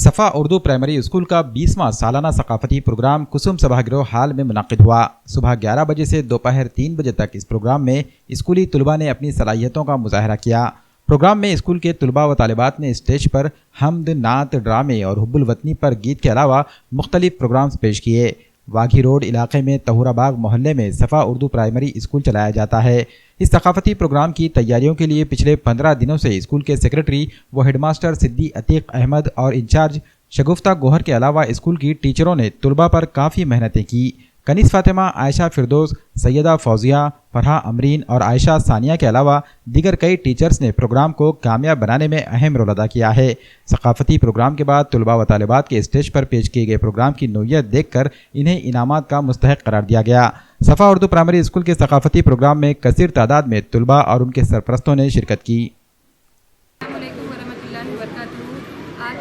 सफ़ा Urdu primary school का 20वां सालाना सकाफती प्रोग्राम कुसुम सभागृह हाल में मुनक़िद हुआ। सुबह 11 बजे से दोपहर 3 बजे तक इस प्रोग्राम में स्कूली तलबा ने अपनी सलाहियतों का मुजाहरा किया। प्रोग्राम में स्कूल के तलबा व तालिबात ने स्टेज पर हमद, नात, ड्रामे और हुब्बुल वतनी पर गीत के अलावा मुख्तलिफ प्रोग्राम्स पेश किए। वाघी रोड इलाके में तहुराबाग मोहल्ले में सफ़ा उर्दू प्राइमरी स्कूल चलाया जाता है। इस सकाफती प्रोग्राम की तैयारियों के लिए पिछले 15 दिनों से स्कूल के सेक्रेटरी व हेडमास्टर सिद्दी अतीक अहमद और इंचार्ज शगुफ्ता गोहर के अलावा स्कूल की टीचरों ने तलबा पर काफ़ी मेहनतें की। कनीस फातिमा, आयशा फिरदौस, सैयदा फौजिया, फरहा अमरीन और आयशा सानिया के अलावा दीगर कई टीचर्स ने प्रोग्राम को कामयाब बनाने में अहम रोल अदा किया है। सकाफती प्रोग्राम के बाद तलबा व तालिबात के स्टेज पर पेश किए गए प्रोग्राम की नौइयत देखकर इन्हें इनामात का मुस्तहिक करार दिया गया। सफ़ा उर्दू प्राइमरी स्कूल के सकाफती प्रोग्राम में कसीर तादाद में तलबा और उनके सरपरस्तों ने शिरकत की। आज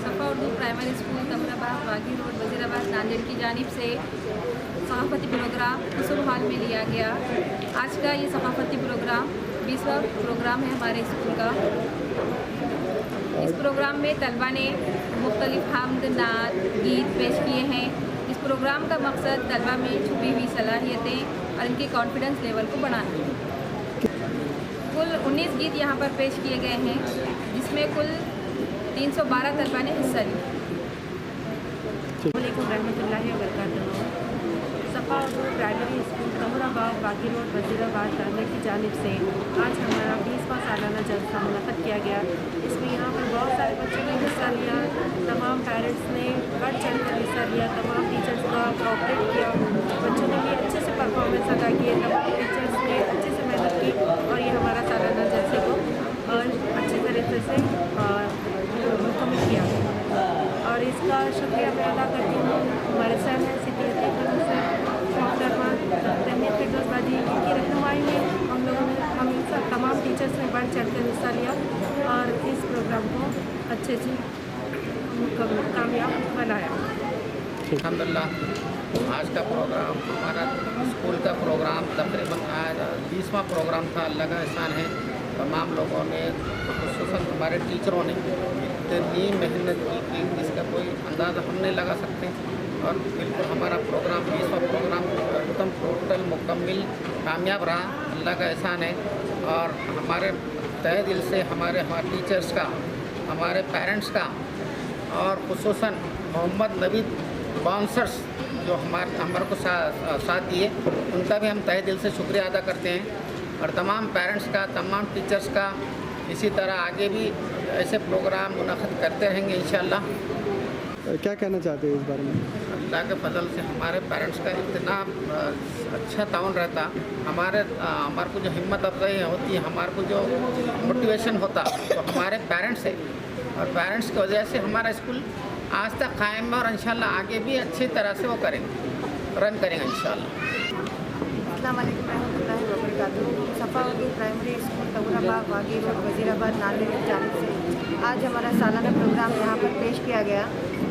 Safa Urdu primary school Tahurabagh Waghi road Wazirabad Nanded की जानिब से सकाफती प्रोग्राम कुसुम हॉल में लिया गया। आज का ये सकाफती प्रोग्राम 20वां प्रोग्राम है हमारे स्कूल का। इस प्रोग्राम में तलबा ने मुख्तलिफ हमद, नात, गीत पेश किए हैं। इस प्रोग्राम का मकसद तलबा में छुपी हुई सलाहियतें और इनके कॉन्फिडेंस लेवल को बढ़ाना है। कुल 19 गीत यहाँ पर पेश किए गए हैं, जिसमें कुल 312 तलबा ने हिस्सा लिया। अस्सलामुअलैकुम रहमतुल्लाहि व बरकातहू। Safa Urdu primary school Tahurabagh Waghi road Wazirabad Nanded की जानिब से आज हमारा 20वां सालाना जलसा मुनक़्क़िद किया गया। इसमें यहाँ पर बहुत सारे बच्चों ने हिस्सा लिया। तमाम पेरेंट्स ने बढ़ चढ़ कर हिस्सा लिया। तमाम टीचर्स का कोऑपरेट किया। बच्चों ने भी अच्छे से परफॉर्मेंस अदा किए। तमाम टीचर्स ने अच्छे से मेहनत की और ये हमारा सालाना जलसे को अच्छे तरीके से मुकम्मल किया और इसका शुक्रिया मैं अदा करती हूँ हमारे सर हैं सिद्दी अतीक अहमद सर, मोहतरमा तहनीत फिरदौस बाजी, इनकी रहनुमाई में हम तमाम टीचर्स ने बढ़ चढ़ कर हिस्सा लिया और इस प्रोग्राम को अच्छे से कामयाब बनाया। अल्हम्दुलिल्लाह आज का प्रोग्राम हमारा स्कूल का प्रोग्राम तकरीबन आज 20वां प्रोग्राम था। अल्लाह का एहसान है, तमाम लोगों ने खुसूसन हमारे टीचरों ने इतनी मेहनत की जिसका कोई अंदाज़ा हम नहीं लगा सकते और बिल्कुल हमारा प्रोग्राम 20वां प्रोग्राम एकदम टोटल मुकम्मल कामयाब रहा। अल्लाह का एहसान है और हमारे तहे दिल से हमारे टीचर्स का, हमारे पेरेंट्स का और खुसूसन मोहम्मद नबी बाउंसर्स जो हमारे को साथ दिए, उनका भी हम तहे दिल से शुक्रिया अदा करते हैं और तमाम पेरेंट्स का, तमाम टीचर्स का। इसी तरह आगे भी ऐसे प्रोग्राम मुनक़्क़िद करते रहेंगे इंशाअल्लाह। क्या कहना चाहते हैं इस बारे में? अल्लाह के फजल से हमारे पेरेंट्स का इतना अच्छा ताउन रहता, हमारे को जो हिम्मत अफजाई होती है, हमारे को जो मोटिवेशन होता तो हमारे पेरेंट्स है और पेरेंट्स की वजह से हमारा स्कूल आज तक कायम है और इंशाअल्लाह आगे भी अच्छी तरह से वो करेंगे, रन करेंगे इंशाअल्लाह। अस्सलाम वालेकुम रहमतुल्लाहि व बरकातहू। Safa Urdu primary school Tahurabagh Waghi road Wazirabad Nanded की जानिब से आज हमारा सालाना प्रोग्राम यहाँ पर पेश किया गया,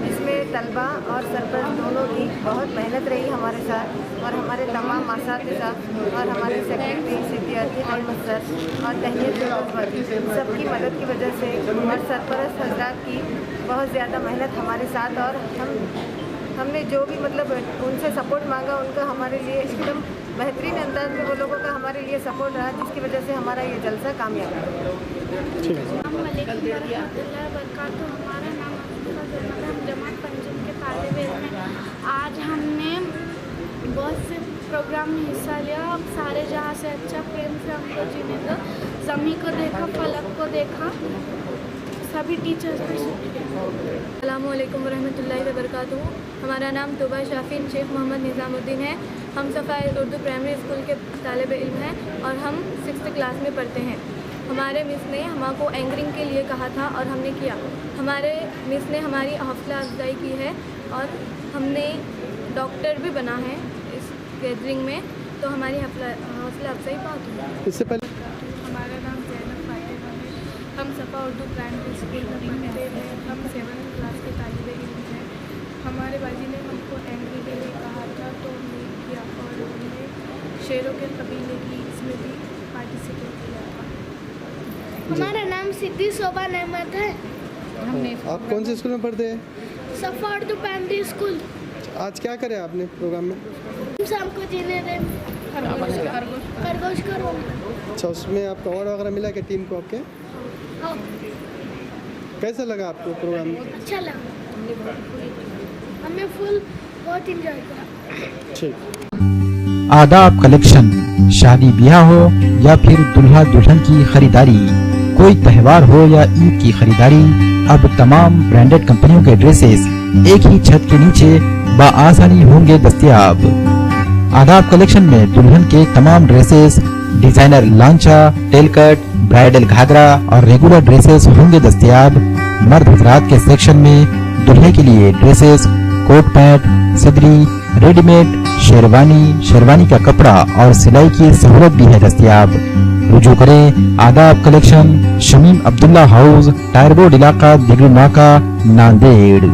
जिसमें तलबा और सरपरस्त दोनों की बहुत मेहनत रही हमारे साथ और हमारे तमाम मासातिज़ा और हमारे सेक्रेटरी सिद्दी अतीक अहमद सर और तहनीत फिरदौस बाजी, सबकी मदद की वजह से और सरपरस्त हजरात की बहुत ज़्यादा मेहनत हमारे साथ और हमने जो भी उनसे सपोर्ट मांगा, उनका हमारे लिए एकदम बेहतरीन अंदाज में वो लोगों का हमारे लिए सपोर्ट रहा, जिसकी वजह से हमारा ये जलसा कामयाब रहा। हमारा नाम हम जमात पंचम के तालिब इल्म हैं। आज हमने बहुत से प्रोग्राम में हिस्सा लिया। सारे जहाँ से अच्छा प्रेम से हमको जीने दो, ज़मीं को देखा, फलक को देखा, सभी टीचर्स का शुक्रिया। अस्सलामुअलैकुम रहमतुल्लाहि व बरकातहू। हमारा नाम तुबा शाफिन शेख मोहम्मद निज़ामुद्दीन है। हम सफ़ा उर्दू प्राइमरी स्कूल के तालिब इल्म हैं और हम 6th क्लास में पढ़ते हैं। हमारे मिस ने हमको एंकरिंग के लिए कहा था और हमने किया। हमारे मिस ने हमारी हौसला अफजाई की है और हमने डॉक्टर भी बना है इस गैदरिंग में, तो हमारी हौसला अफजाई बहुत हुई। इससे पहले हमारा नाम ज़ैनब फातिमा है। हम सफ़ा उर्दू प्राइमरी स्कूल में पढ़ते हैं। हम 7th क्लास के तालिब इल्म हैं। हमारे बाजी ने हमको एंकरिंग के लिए कहा था तो हमने किया और हमने शेरों के कबीले की इसमें भी पार्टिसिपेट किया था। हमारा नाम सिद्दी शोभा अहमद है। हमने आप कौन से स्कूल में पढ़ते हैं? सफा उर्दू प्राइमरी स्कूल। आज क्या करे आपने प्रोग्राम में? शाम को जीने दे खरगोश करो। अच्छा, उसमें आपको अवार्ड वगैरह मिला क्या टीम को आपके? हाँ, कैसा लगा आपको प्रोग्राम? अच्छा लगा, हमें फुल बहुत इंजॉय करा। ठीक। आदाब कलेक्शन, शादी ब्याह हो या फिर दुल्हा दुल्हन की खरीदारी, कोई त्यौहार हो या ईद की खरीदारी, अब तमाम ब्रांडेड कंपनियों के ड्रेसेस एक ही छत के नीचे बआसानी होंगे दस्तयाब। आदाब कलेक्शन में दुल्हन के तमाम ड्रेसेस, डिजाइनर लांचा, टेल कट, ब्राइडल घाघरा और रेगुलर ड्रेसेस होंगे दस्तयाब। मर्द हजरात के सेक्शन में दुल्हे के लिए ड्रेसेस, कोट पैंट, सदरी, रेडीमेड, शेरवानी का कपड़ा और सिलाई की सहूलत भी है दस्तयाब। रुजू करें आदाब collection, Shamim Abdullah house, tyre board इलाका, दिगरी नाका, नांदेड़।